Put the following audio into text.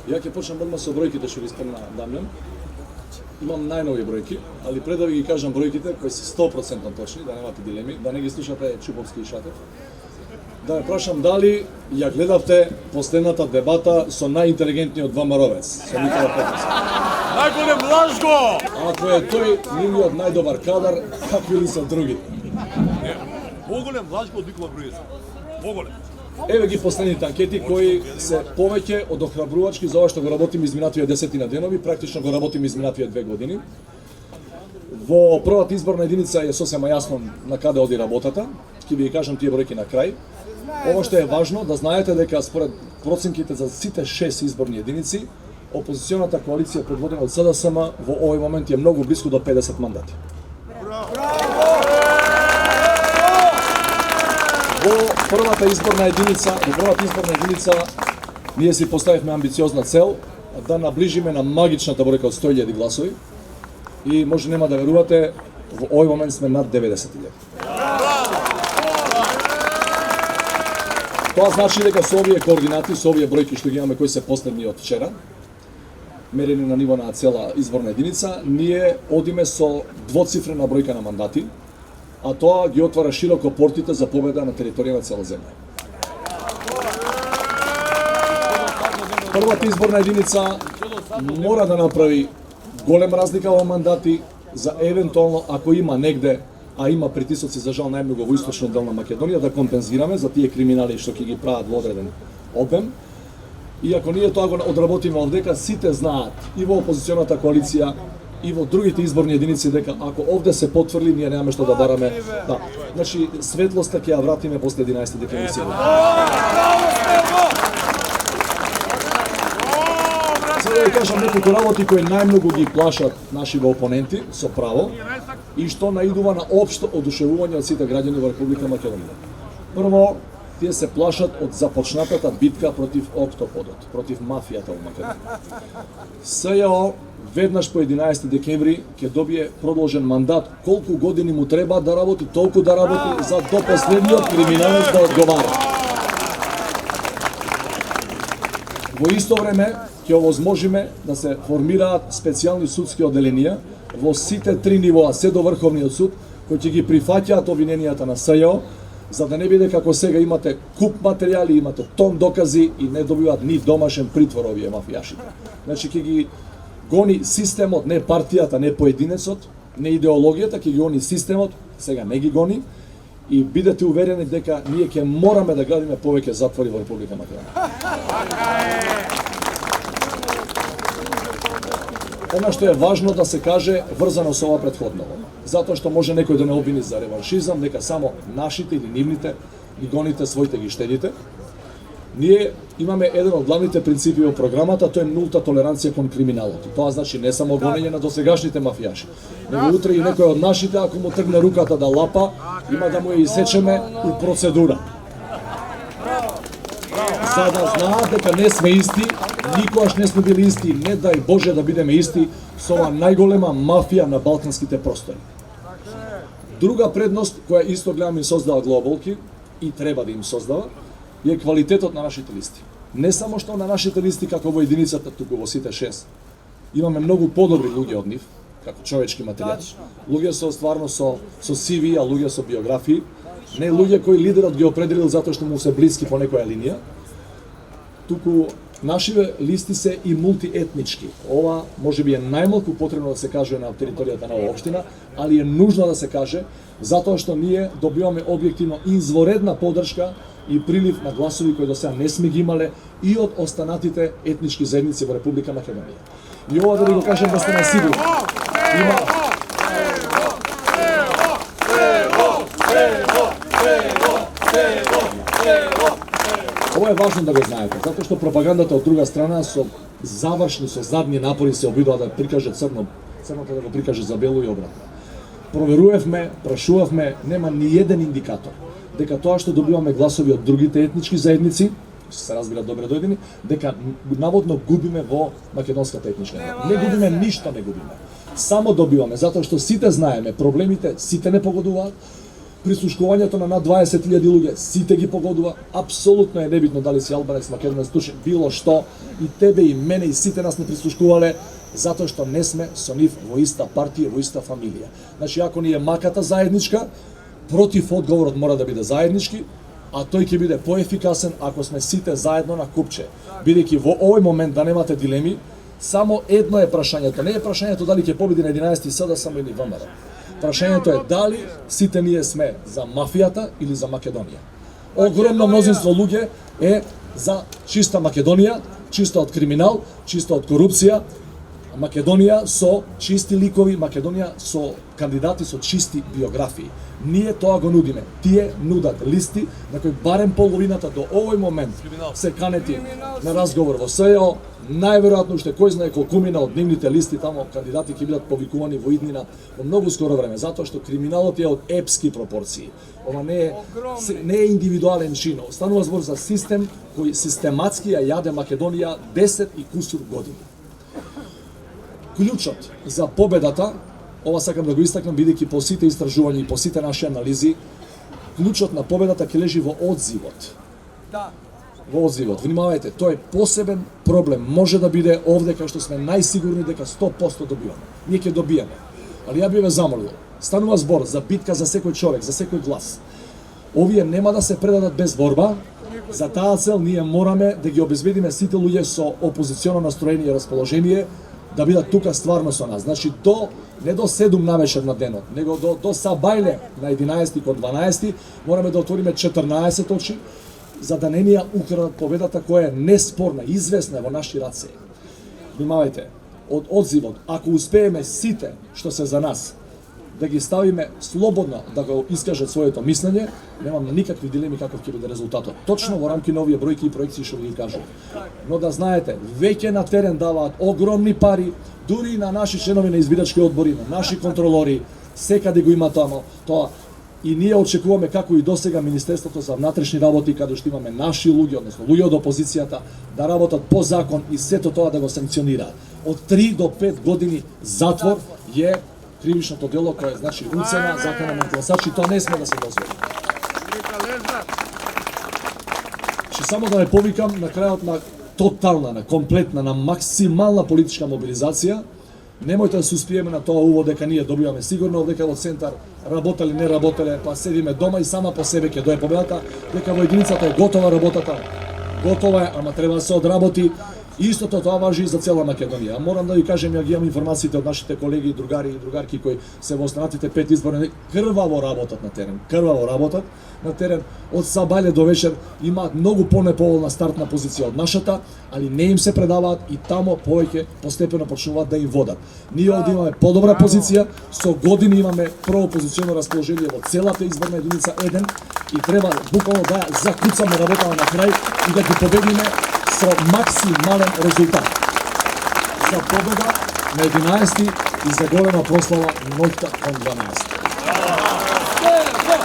Ја ќе почнам одма со бројките што ги спомна Дамјан. Имам најнови бројки, али пред да ви ги кажам бројките кои се 100% точни, да немате дилеми, да не ги слушате Чуповски и Шатев. Да ме прашам дали ја гледавте последната дебата со најинтелигентниот ВМРО-вец, со Никола Петровски. Најголем лажго! Ако е тој нивниот најдобар кадар, какви ли се другите? Не, поголем лажго од Никола Груевски. Поголем. Еве ги последните анкети кои се повеќе од охрабрувачки за ова што го работиме изминативе 10 денови, практично го работиме изминативе 2 години. Во првата изборна единица е сосема јасно на каде оди работата. Ќе ви кажам тие бројки на крај. Ова што е важно да знаете дека според проценките за сите 6 изборни единици, опозиционата коалиција предводена од СДСМ во овој момент е многу близко до 50 мандати. Во првата изборна единица ние си поставивме амбициозна цел да наближиме на магичната бројка од 100.000 гласови и може нема да верувате, во овој момент сме над 90.000. Тоа значи дека со овие координати, со овие бројки што ги имаме кои се последни од вчера, мерени на ниво на цела изборна единица, ние одиме со двоцифрена бројка на мандати, а тоа ги отвара широко портите за победа на територија на цела земја. Првата изборна единица мора да направи голем разлика во мандати за евентуално, ако има негде, а има притисоци за жал најмногу во источниот дел на Македонија, да компензираме за тие криминали што ќе ги прават во одреден обем. И ако ние тоа го одработиме овдека, сите знаат и во опозиционата коалиција, и во другите изборни единици дека ако овде се потврди, ние немаме што да бараме. Да. Значи, светлоста ќе ја вратиме после 11 декември сигурно. Сега да ви кажам неколку работи кои најмногу ги плашат нашите опоненти, со право, и што наидува на општо одушевување од сите граѓани во Република Македонија. Прво, тие се плашат од започнатата битка против октоподот, против мафијата во Македонија. СЈО веднаш по 11 декември ќе добие продолжен мандат, колку години му треба да работи, толку да работи за до последниот криминалец да одговара. Во исто време ќе овозможиме да се формираат специјални судски оделенија во сите 3 нивоа, се до Врховниот суд, кои ќе ги прифаќаат обвиненијата на СЈО, за да не биде како сега имате куп материјали, имате тон докази и не добиваат ни домашен притвор овие мафијашите. Значи ќе ги гони системот, не партијата, не поединецот, не идеологијата, ќе ги гони системот, сега не ги гони, и бидете уверени дека ние ќе мораме да градиме повеќе затвори во Република Македонија. Она што е важно да се каже врзано со ова претходново, затоа што може некој да не обвини за реваншизам, дека само нашите или нивните ги гоните, своите ги штедите. Ние имаме еден од главните принципи во програмата, тоа е нулта толеранција кон криминалот. Тоа значи не само гонење на досегашните мафијаши, него утре и некој од нашите, ако му тргне руката да лапа, има да му ја исечеме у процедура. За да знаат дека не сме исти, никогаш не сме били исти, не дај Боже да бидеме исти со ова најголема мафија на балканските простори. Друга предност која исто гледам им создава глобалки и треба да им создава, е квалитетот на нашите листи. Не само што на нашите листи како во единицата, туку во сите 6, имаме многу подобри луѓе од нив, како човечки материјал. Луѓе со стварно со CV, а луѓе со биографии, не луѓе кои лидерот ги определил затоа што му се блиски по некоја линија, туку нашите листи се и мултиетнички. Ова можеби е најмалку потребно да се каже на територијата на оваа општина, али е нужно да се каже затоа што ние добиваме објективно изворедна подршка и прилив на гласови кои до сега не сме ги имале и од останатите етнички заедници во Република Македонија. И ова да ви го кажем да сте на сигурни. Ова е важно да го знаете, затоа што пропагандата од друга страна со завршни, со задни напори се обидува да прикаже црното да го прикаже за бело и обратно. Проверувавме, прашувавме, нема ни еден индикатор дека тоа што добиваме гласови од другите етнички заедници, се разбира добре дојдени, дека наводно губиме во македонската етничка заедница. Не губиме, ништо не губиме. Само добиваме, затоа што сите знаеме, проблемите сите не погодуваат, прислушкувањето на над 20.000 луѓе, сите ги погодува, апсолутно е небитно дали си албанец, македонец, турчин, било што, и тебе и мене и сите нас не прислушкувале, затоа што не сме со нив во иста партија, во иста фамилија. Значи, ако ни е маката заедничка, против одговорот мора да биде заеднички, а тој ќе биде поефикасен ако сме сите заедно на купче. Бидејќи во овој момент да немате дилеми, само едно е прашањето. Не е прашањето дали ќе победи на 11 СДСМ или ВМРО. Прашањето е дали сите ние сме за мафијата или за Македонија. Огромно мнозинство луѓе е за чиста Македонија, чиста од криминал, чиста од корупција, Македонија со чисти ликови, Македонија со кандидати со чисти биографии. Ние тоа го нудиме. Тие нудат листи на кои барем половината до овој момент се канети на разговор во СЕО. Најверојатно уште кој знае колкумина од нивните листи тамо кандидати ќе бидат повикувани во иднина во многу скоро време, затоа што криминалот е од епски пропорции. Ова не е индивидуален чин. Станува збор за систем кој систематски ја јаде Македонија 10 и кусур години. Клучот за победата, ова сакам да го истакнам бидејќи по сите истражувања и по сите наши анализи, клучот на победата ќе лежи во одзивот. Во одзивот. Внимавајте, тој е посебен проблем. Може да биде овде кај што сме најсигурни дека 100% добиваме. Ние ќе добиеме. Али ја би ве замолил. Станува збор за битка за секој човек, за секој глас. Овие нема да се предадат без борба. За таа цел ние мораме да ги обезбедиме сите луѓе со опозиционо настроение и расположение да бидат тука стварно со нас. Значи не до 7 навечер на денот, него до сабајле на 11 кон 12 мораме да отвориме 14 очи за да не ни ја украдат победата која е неспорна, известна во наши раце. Внимавајте, од одзивот, ако успееме сите што се за нас да ги ставиме слободно да го искажат своето мислење, немам никакви дилеми каков ќе биде резултатот. Точно во рамки на овие бројки и проекции што ги кажувам. Но да знаете, веќе на терен даваат огромни пари, дури и на наши членови на избирачки одбори, на наши контролори, секаде го има тоа. И ние очекуваме како и досега Министерството за внатрешни работи, каде што имаме наши луѓе, односно луѓе од опозицијата, да работат по закон и сето тоа да го санкционираат. Од 3 до 5 години затвор е кривичното дело кое значи уцена, закона на гласачи, тоа не сме да се дозволи. Ще само да не повикам на крајот на тотална, на комплетна, на максимална политичка мобилизација. Немојте да се успиеме на тоа увод дека ние добиваме сигурно, дека во центар работеле, не работеле, па седиме дома и сама по себе ќе дое победата, дека во единицата е готова работата. Готова е, ама треба да се одработи. Истото тоа важи и за цела Македонија. Морам да ви кажем, ја ги имам информациите од нашите колеги, другари и другарки кои се во останатите 5 изборни крваво работат на терен. Крваво работат на терен. Од сабајле до вечер имаат многу понеповолна стартна позиција од нашата, али не им се предаваат и тамо повеќе постепено почнуваат да им водат. Ние овде имаме подобра позиција, со години имаме проопозиционо расположение во целата изборна единица 1 и треба буквално да закуцаме работата на крај и да ги победиме со максимален резултат. За победа на 11 и за голема прослава ноќта кон 12.